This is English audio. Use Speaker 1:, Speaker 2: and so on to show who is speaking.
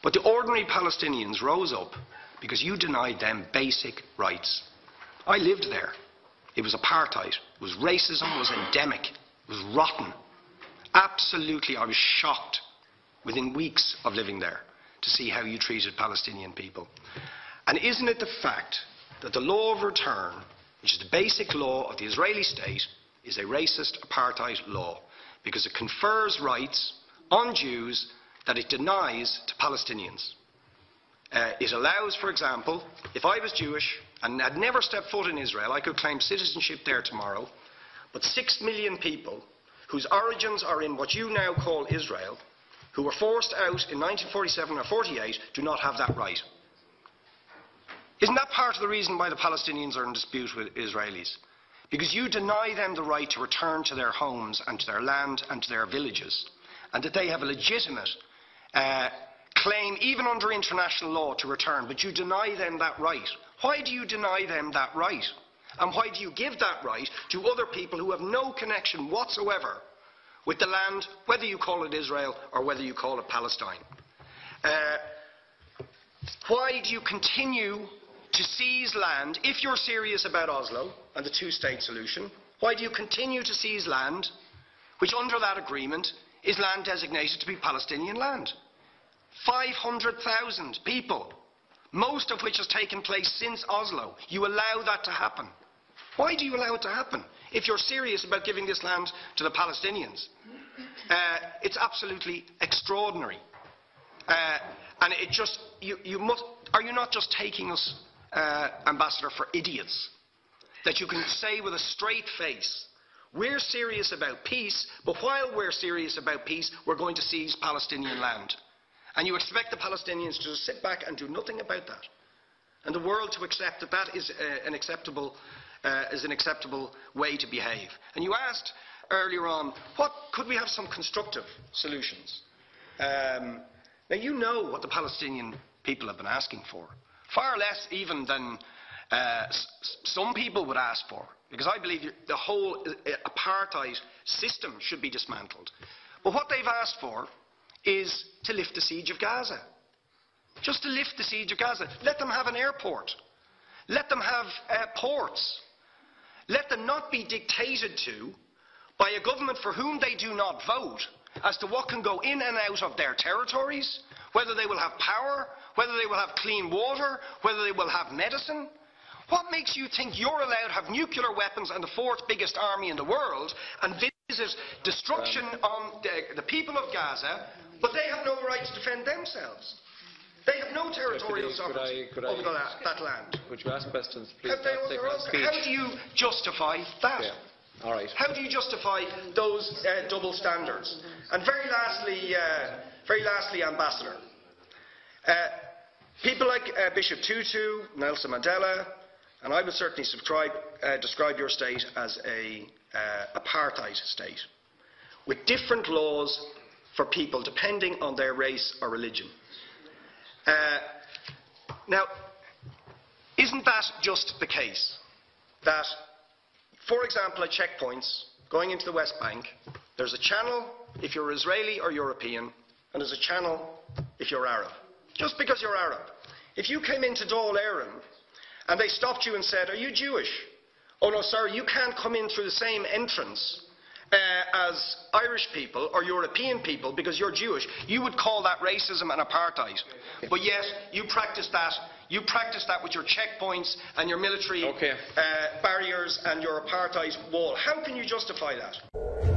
Speaker 1: But the ordinary Palestinians rose up because you denied them basic rights. I lived there. It was apartheid. It was racism. It was endemic. It was rotten. Absolutely, I was shocked within weeks of living there to see how you treated Palestinian people. And isn't it the fact that the law of return, which is the basic law of the Israeli state, is a racist apartheid law because it confers rights on Jews that it denies to Palestinians. It allows, for example, if I was Jewish and had never stepped foot in Israel, I could claim citizenship there tomorrow, but 6 million people whose origins are in what you now call Israel, who were forced out in 1947 or 48, do not have that right. Isn't that part of the reason why the Palestinians are in dispute with Israelis? Because you deny them the right to return to their homes and to their land and to their villages, and that they have a legitimate claim, even under international law, to return, but you deny them that right. Why do you deny them that right? And why do you give that right to other people who have no connection whatsoever with the land, whether you call it Israel or whether you call it Palestine? Why do you continue to seize land, if you're serious about Oslo and the two-state solution? Why do you continue to seize land, which under that agreement is land designated to be Palestinian land? 500,000 people, most of which has taken place since Oslo. You allow that to happen. Why do you allow it to happen if you're serious about giving this land to the Palestinians? It's absolutely extraordinary. And it just, are you not just taking us, Ambassador, for idiots? That you can say with a straight face, we're serious about peace, but while we're serious about peace, we're going to seize Palestinian land. And you expect the Palestinians to just sit back and do nothing about that. And the world to accept that that is an acceptable way to behave. And you asked earlier on, could we have some constructive solutions? Now you know what the Palestinian people have been asking for. Far less even than some people would ask for. Because I believe the whole apartheid system should be dismantled. But what they've asked for is to lift the siege of Gaza. Just to lift the siege of Gaza. Let them have an airport. Let them have ports. Let them not be dictated to by a government for whom they do not vote as to what can go in and out of their territories, whether they will have power, whether they will have clean water, whether they will have medicine. What makes you think you're allowed to have nuclear weapons and the fourth biggest army in the world and visit destruction on the people of Gaza, but they have no right to defend themselves? They have no territorial sovereignty over that land.
Speaker 2: Would you ask questions, please?
Speaker 1: How do you justify that?
Speaker 2: Yeah. All right.
Speaker 1: How do you justify those double standards? And very lastly, Ambassador, people like Bishop Tutu, Nelson Mandela, and I would certainly describe your state as an apartheid state, with different laws for people depending on their race or religion. Now, isn't that just the case that, for example, at checkpoints going into the West Bank, there's a channel if you're Israeli or European, and there's a channel if you're Arab? Just because you're Arab. If you came into Dáil Éireann and they stopped you and said, "Are you Jewish?" "Oh no, sorry, you can't come in through the same entrance as Irish people or European people because you're Jewish," you would call that racism and apartheid. But yet, you practice that. You practice that with your checkpoints and your military barriers and your apartheid wall. How can you justify that?